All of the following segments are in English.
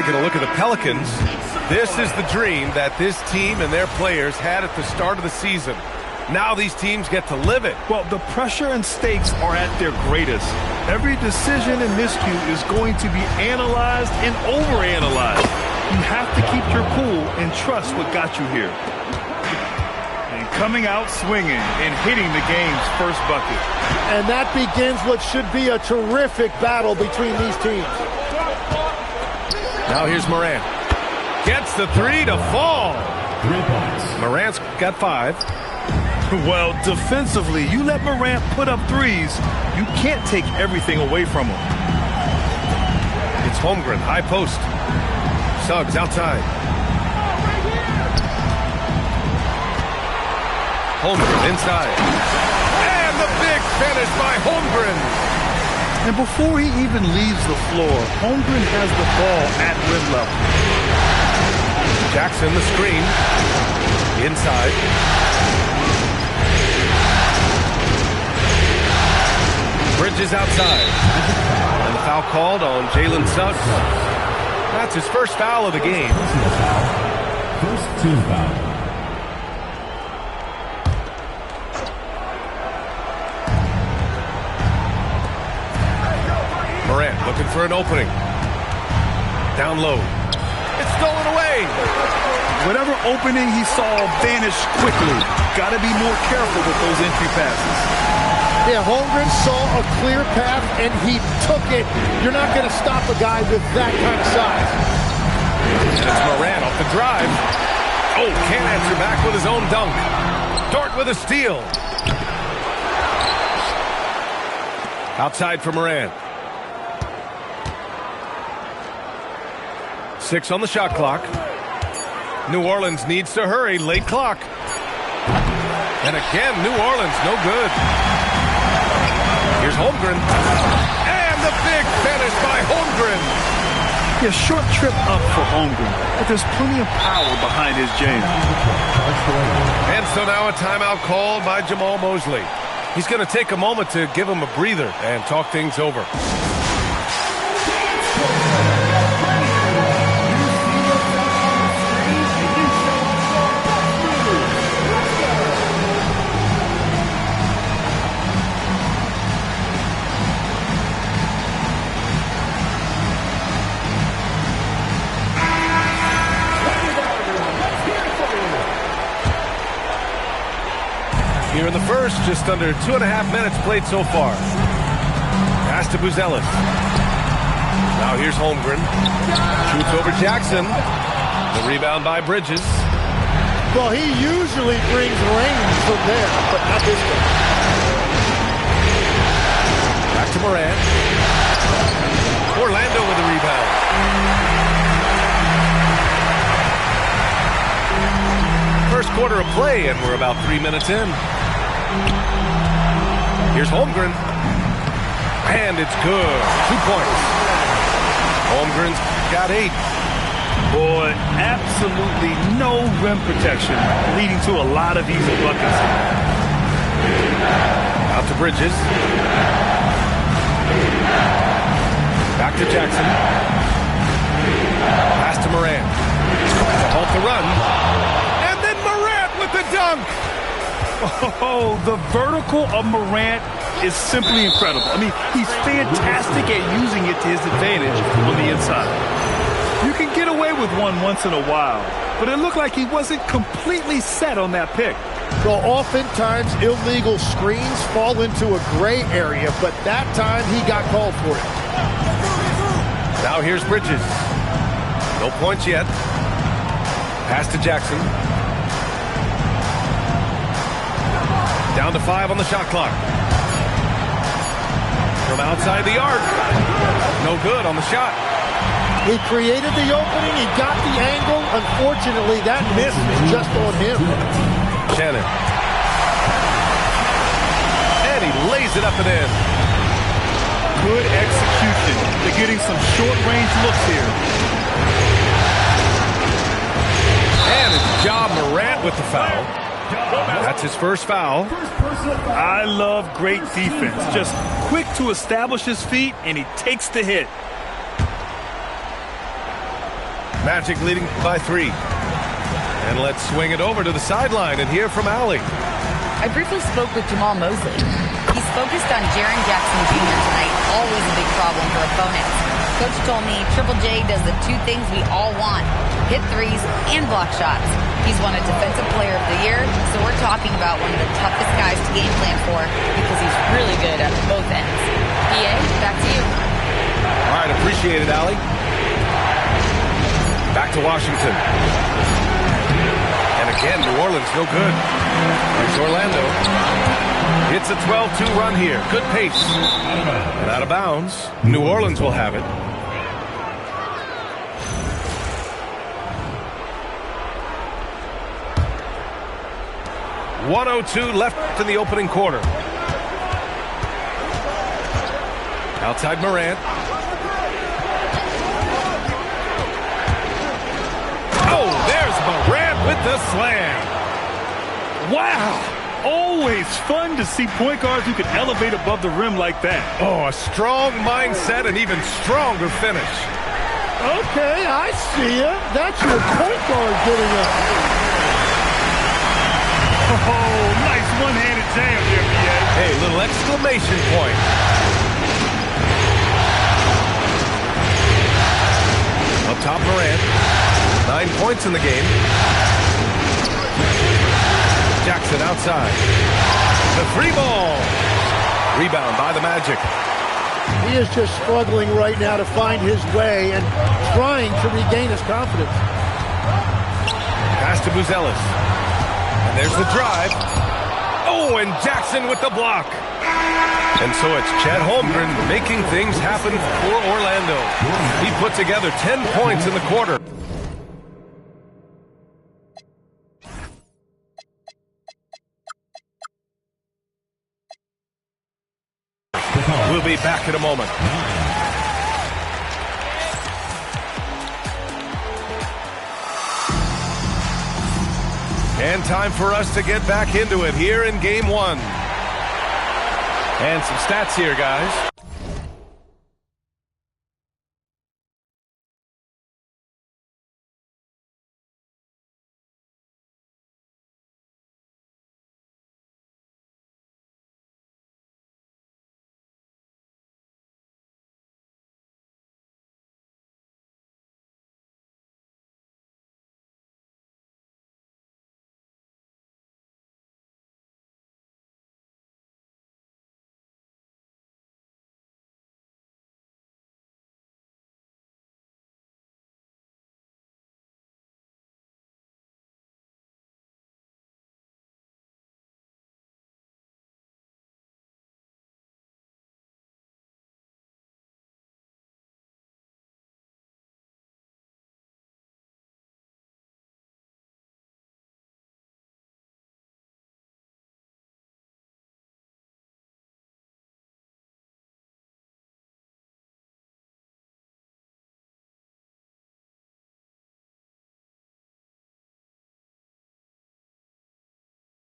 Taking a look at the Pelicans, this is the dream that this team and their players had at the start of the season. Now these teams get to live it. Well, the pressure and stakes are at their greatest. Every decision and miscue is going to be analyzed and overanalyzed. You have to keep your cool and trust what got you here. And coming out swinging and hitting the game's first bucket. And that begins what should be a terrific battle between these teams. Now here's Morant. Gets the three to fall. 3 points. Morant's got 5. Well, defensively, you let Morant put up threes, you can't take everything away from him. It's Holmgren, high post. Suggs outside. Holmgren inside. And the big finish by Holmgren. And before he even leaves the floor, Holmgren has the ball at rim level. Jackson, the screen. Inside. Bridges outside. And the foul called on Jalen Suggs. That's his first foul of the game. First team foul. Morant looking for an opening. Down low. It's stolen away. Whatever opening he saw vanished quickly. Got to be more careful with those entry passes. Yeah, Holmgren saw a clear path, and he took it. You're not going to stop a guy with that kind of size. And it's Morant off the drive. Oh, can't answer back with his own dunk. Dort with a steal. Outside for Morant. 6 on the shot clock. New Orleans needs to hurry. Late clock. And again, New Orleans no good. Here's Holmgren. And the big finish by Holmgren. Yeah, short trip up for Holmgren, but there's plenty of power behind his jam. And so now a timeout called by Jamal Mosley. He's going to take a moment to give him a breather and talk things over. Here in the first, just under 2.5 minutes played so far. Pass to Buzelis. Now here's Holmgren. Shoots over Jackson. The rebound by Bridges. Well, he usually brings range from there, but not this one. Back to Morant. Orlando with the rebound. First quarter of play, and we're about 3 minutes in. Here's Holmgren. And it's good. 2 points. Holmgren's got 8. Boy, absolutely no rim protection, leading to a lot of easy buckets. Out to Bridges. Back to Jackson. Pass to Morant. Halt the run. And then Morant with the dunk. Oh, the vertical of Morant is simply incredible. I mean, he's fantastic at using it to his advantage on the inside. You can get away with one once in a while, but it looked like he wasn't completely set on that pick. Well, oftentimes illegal screens fall into a gray area, but that time he got called for it. Now here's Bridges. No points yet. Pass to Jackson. Down to 5 on the shot clock. From outside the arc. No good on the shot. He created the opening. He got the angle. Unfortunately, that miss is just on him. Shannon. And he lays it up and in. Good execution. They're getting some short-range looks here. And it's Ja Morant with the foul. That's his first foul. I love great defense. Just quick to establish his feet, and he takes the hit. Magic leading by 3. And let's swing it over to the sideline and hear from Allie. I briefly spoke with Jamal Mosley. He's focused on Jaren Jackson Jr. tonight, always a big problem for opponents. Coach told me Triple J does the 2 things we all want, hit threes and block shots. He's won a Defensive Player of the Year, so we're talking about one of the toughest guys to game plan for because he's really good at both ends. PA, back to you. All right, appreciate it, Allie. Back to Washington. And again, New Orleans no good. Here's Orlando. It's a 12-2 run here. Good pace. And out of bounds. New Orleans will have it. .102 left in the opening quarter. Outside Morant. Oh, there's Morant with the slam. Wow. Always fun to see point guards who can elevate above the rim like that. Oh, a strong mindset and even stronger finish. Okay, I see you. That's your point guard doing it. Oh, nice one-handed jam there, PA. Hey, little exclamation point. Up top, Morant. 9 points in the game. Jackson outside. The 3 ball. Rebound by the Magic. He is just struggling right now to find his way and trying to regain his confidence. Pass to Buzelis. And there's the drive. Oh, and Jackson with the block. And so it's Chet Holmgren making things happen for Orlando. He put together 10 points in the quarter. We'll be back in a moment. And time for us to get back into it here in Game 1. And some stats here, guys.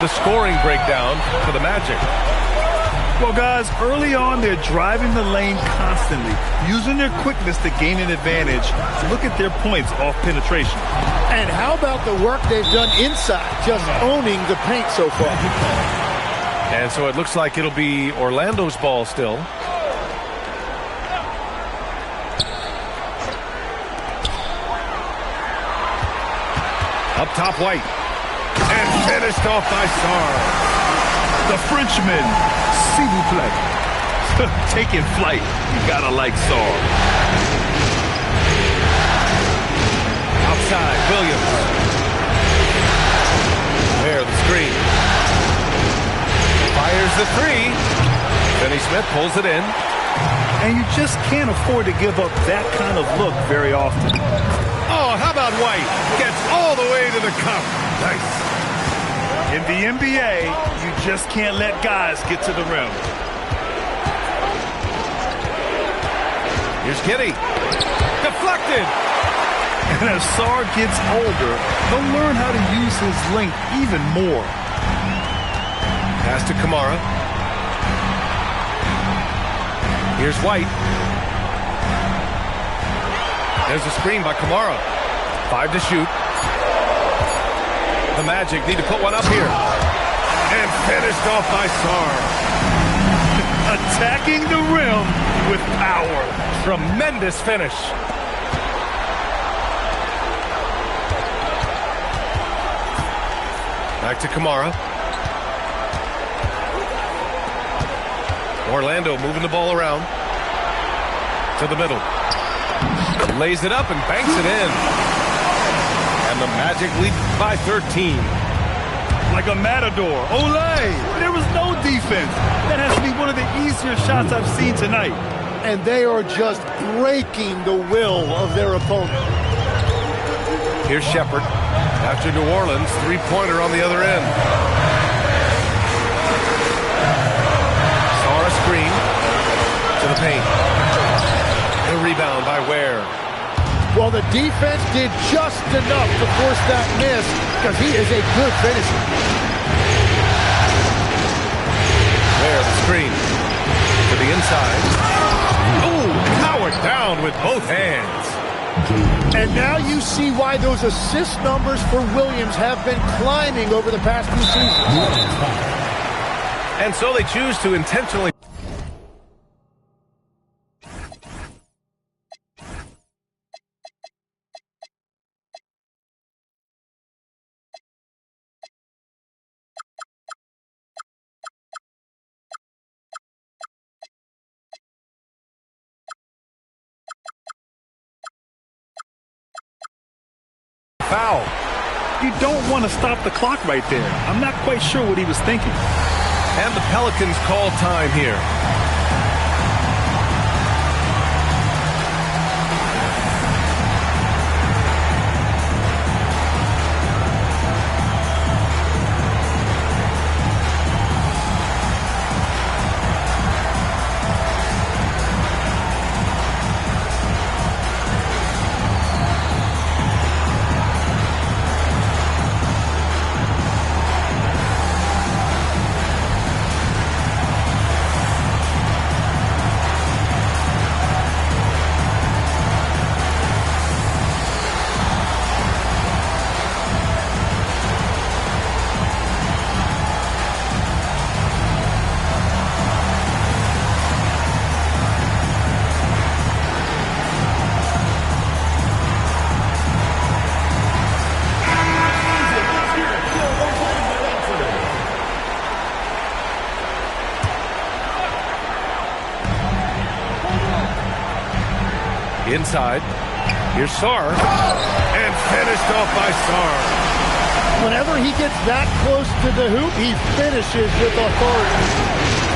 The scoring breakdown for the Magic. Well, guys, early on, they're driving the lane constantly, using their quickness to gain an advantage. Look at their points off penetration. And how about the work they've done inside, just owning the paint so far? And so it looks like it'll be Orlando's ball still. Up top, White. And finished off by Sarr. The Frenchman, s'il vous plaît. Taking flight. You gotta like Sarr. Outside, Williams. There, the screen. Fires the 3. Finney Smith pulls it in. And you just can't afford to give up that kind of look very often. Oh, how about White? Gets all the way to the cup. Nice. In the NBA, you just can't let guys get to the rim. Here's Kitty. Deflected. And as Sarr gets older, he'll learn how to use his length even more. Pass to Kamara. Here's White. There's a screen by Kamara. 5 to shoot. The Magic need to put one up here. And finished off by Sarr. Attacking the rim with power. Tremendous finish. Back to Kamara. Orlando moving the ball around. To the middle. Lays it up and banks it in. And the Magic lead by 13. Like a matador. Olay! There was no defense. That has to be one of the easier shots I've seen tonight. And they are just breaking the will of their opponent. Here's Shepard. After New Orleans, three-pointer on the other end. Saw a screen to the paint. The rebound by Ware. Well, the defense did just enough to force that miss because he is a good finisher. Ware, the screen to the inside. Ooh, powered down with both hands. And now you see why those assist numbers for Williams have been climbing over the past 2 seasons. And so they choose to intentionally. Foul. You don't want to stop the clock right there. I'm not quite sure what he was thinking. And the Pelicans call time here. Inside. Here's Sarr. And finished off by Sarr. Whenever he gets that close to the hoop, he finishes with authority.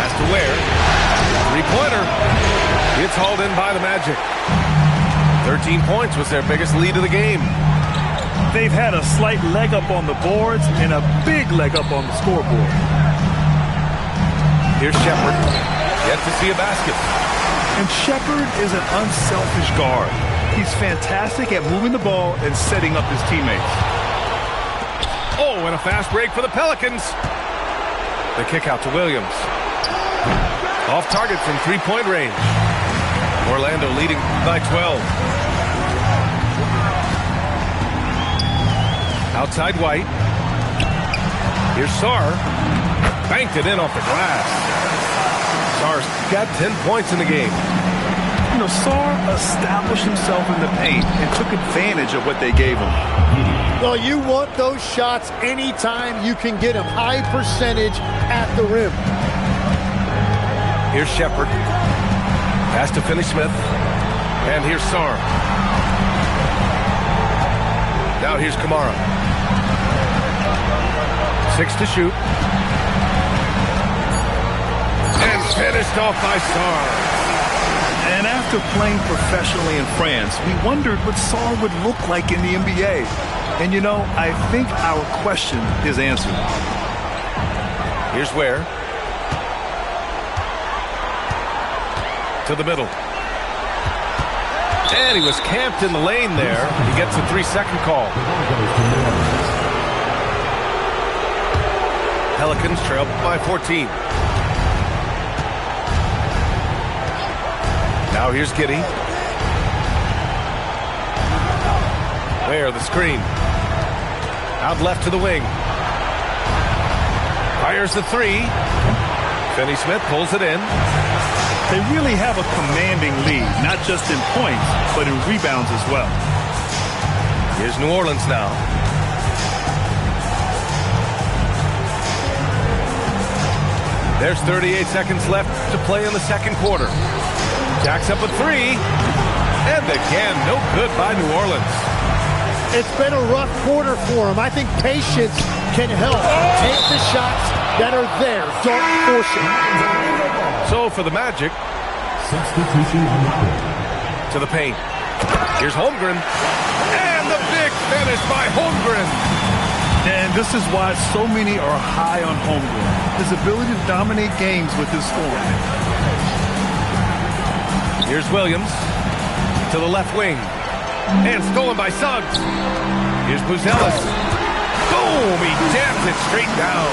Has to Ware. Three-pointer. It's hauled in by the Magic. 13 points was their biggest lead of the game. They've had a slight leg up on the boards and a big leg up on the scoreboard. Here's Shepard. Yet to see a basket. And Shepard is an unselfish guard. He's fantastic at moving the ball and setting up his teammates. Oh, and a fast break for the Pelicans. The kick out to Williams. Off target from three-point range. Orlando leading by 12. Outside White. Here's Sarr. Banked it in off the glass. Sarr's got 10 points in the game. You know, Sarr established himself in the paint and took advantage of what they gave him. Well, you want those shots anytime you can get them. High percentage at the rim. Here's Shepard. Pass to Finney-Smith. And here's Sarr. Now here's Kamara. 6 to shoot. And finished off by Sarr. And after playing professionally in France, we wondered what Sarr would look like in the NBA. And you know, I think our question is answered. Here's Ware. To the middle. And he was camped in the lane there. He gets a 3-second call. Pelicans trail by 14. Now here's Giddey. There, the screen. Out left to the wing. Fires the three. Finney-Smith pulls it in. They really have a commanding lead, not just in points, but in rebounds as well. Here's New Orleans now. There's 38 seconds left to play in the second quarter. Jacks up a three. And again, no good by New Orleans. It's been a rough quarter for him. I think patience can help. Take the shots that are there. Don't force it. So for the Magic, Substitution on the court. to the paint. Here's Holmgren. And the big finish by Holmgren. And this is why so many are high on Holmgren. His ability to dominate games with his scoring. Here's Williams to the left wing. And stolen by Suggs. Here's Buzelis. Boom! He jams it straight down.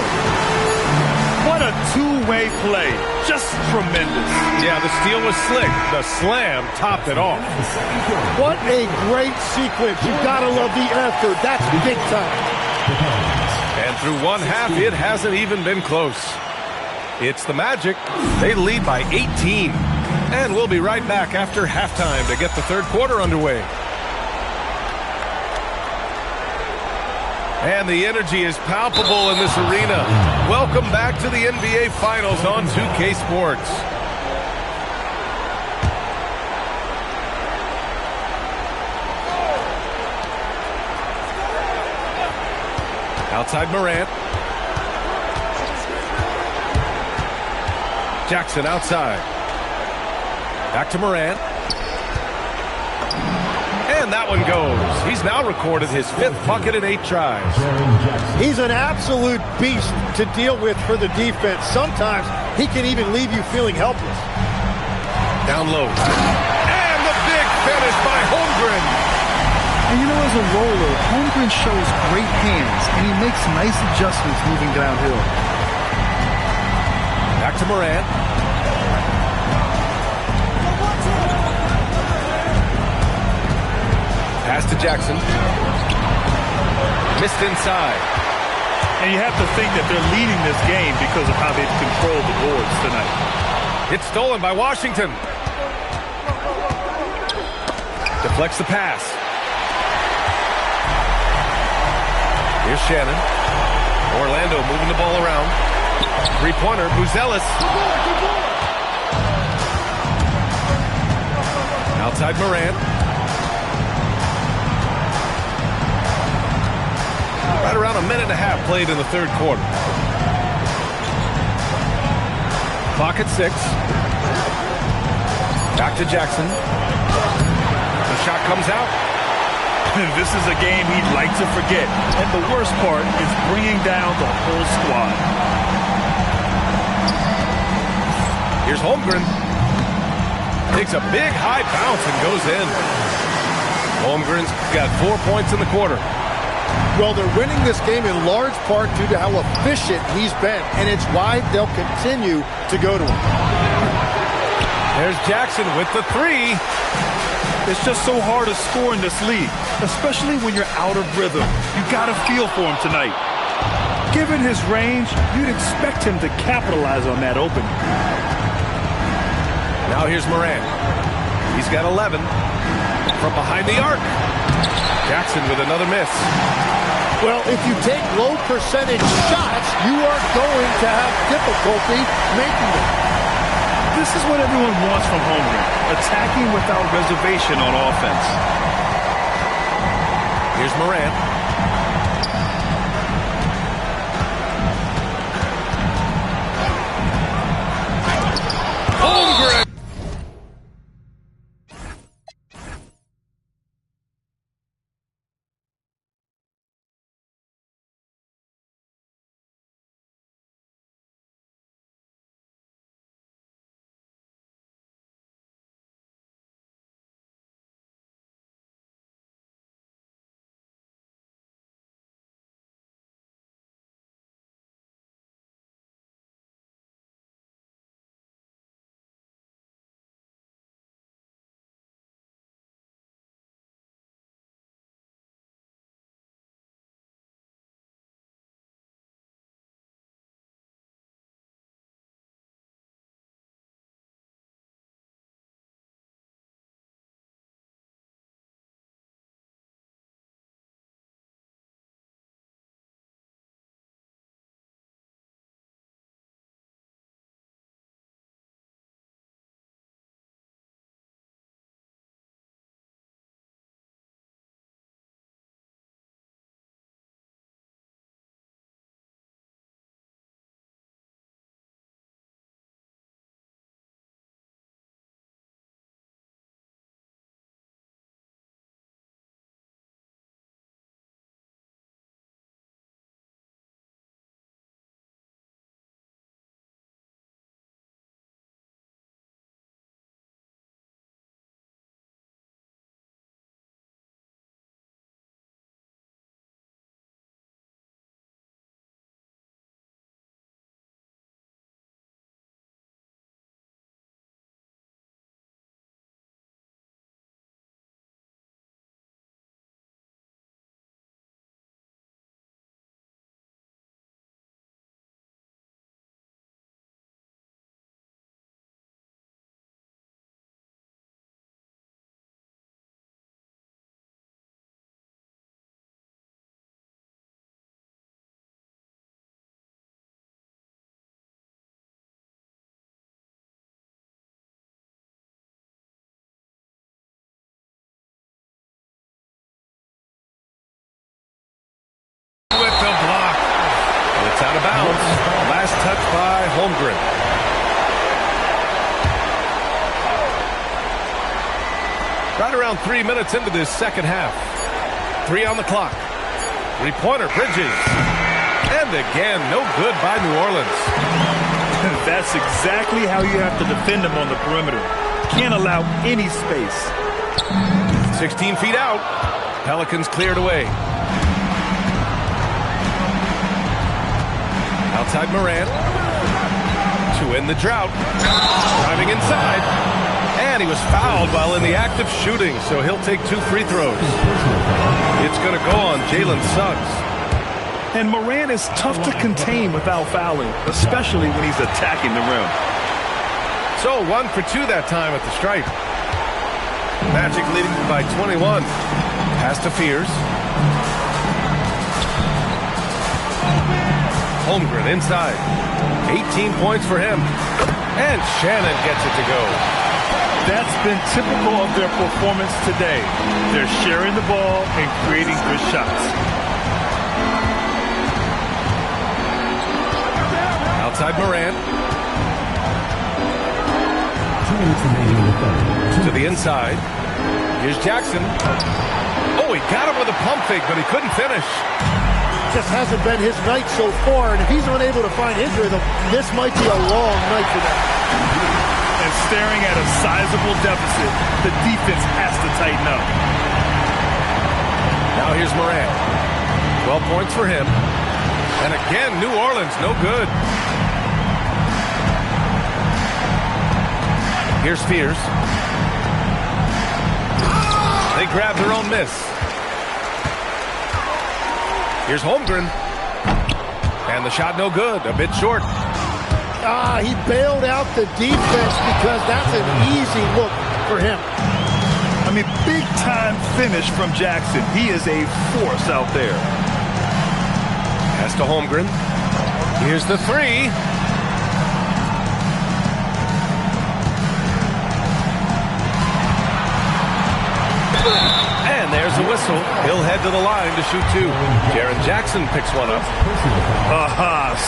What a two-way play. Just tremendous. Yeah, the steal was slick. The slam topped it off. What a great sequence. You gotta love the effort. That's big time. And through one half, it hasn't even been close. It's the Magic. They lead by 18. And we'll be right back after halftime to get the third quarter underway. And the energy is palpable in this arena. Welcome back to the NBA Finals on 2K Sports. Outside Morant. Jackson outside. Back to Morant. And that one goes. He's now recorded his 5th bucket in 8 tries. He's an absolute beast to deal with for the defense. Sometimes he can even leave you feeling helpless. Down low. And the big finish by Holmgren. And you know, as a roller, Holmgren shows great hands, and he makes nice adjustments moving downhill. Back to Morant. Pass to Jackson. Missed inside. And you have to think that they're leading this game because of how they've controlled the boards tonight. It's stolen by Washington. Deflects the pass. Here's Shannon. Orlando moving the ball around. Three-pointer, Buzelis. Outside Morant. Right around a minute and a half played in the third quarter. Clock at 6. Back to Jackson. The shot comes out. This is a game he'd like to forget. And the worst part is bringing down the whole squad. Here's Holmgren. Takes a big high bounce and goes in. Holmgren's got 4 points in the quarter. Well, they're winning this game in large part due to how efficient he's been, and it's why they'll continue to go to him. There's Jackson with the three. It's just so hard to score in this league, especially when you're out of rhythm. You got to feel for him tonight. Given his range, you'd expect him to capitalize on that opening. Now here's Morant. He's got 11. From behind the arc. Jackson with another miss. Well, if you take low percentage shots, you are going to have difficulty making them. This is what everyone wants from Holmgren, attacking without reservation on offense. Here's Morant. around 3 minutes into this second half. 3 on the clock. Three-pointer, Bridges. And again, no good by New Orleans. That's exactly how you have to defend them on the perimeter. Can't allow any space. 16 feet out. Pelicans cleared away. Outside Morant. To end the drought. Driving inside. And he was fouled while in the act of shooting, so he'll take 2 free throws. It's going to go on Jalen Suggs. And Morant is tough to contain without fouling, especially when he's attacking the rim. So 1 for 2 that time at the stripe. Magic leading by 21. Pass to Fears. Holmgren inside. 18 points for him. And Shannon gets it to go. That's been typical of their performance today. They're sharing the ball and creating good shots. Outside Morant. 2 minutes remaining in the third. To the inside. Here's Jackson. Oh, he got him with a pump fake, but he couldn't finish. Just hasn't been his night so far, and if he's unable to find his rhythm, this might be a long night for them. And staring at a sizable deficit, the defense has to tighten up. Now here's Morant. 12 points for him. And again, New Orleans, no good. Here's Fears. They grab their own miss. Here's Holmgren. And the shot no good, a bit short. He bailed out the defense because that's an easy look for him. I mean, big-time finish from Jackson. He is a force out there. Pass to Holmgren. Here's the 3. And there's a whistle. He'll head to the line to shoot 2. Jaren Jackson picks one up.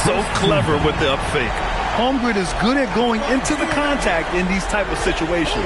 So clever with the up fake. Holmgren is good at going into the contact in these type of situations.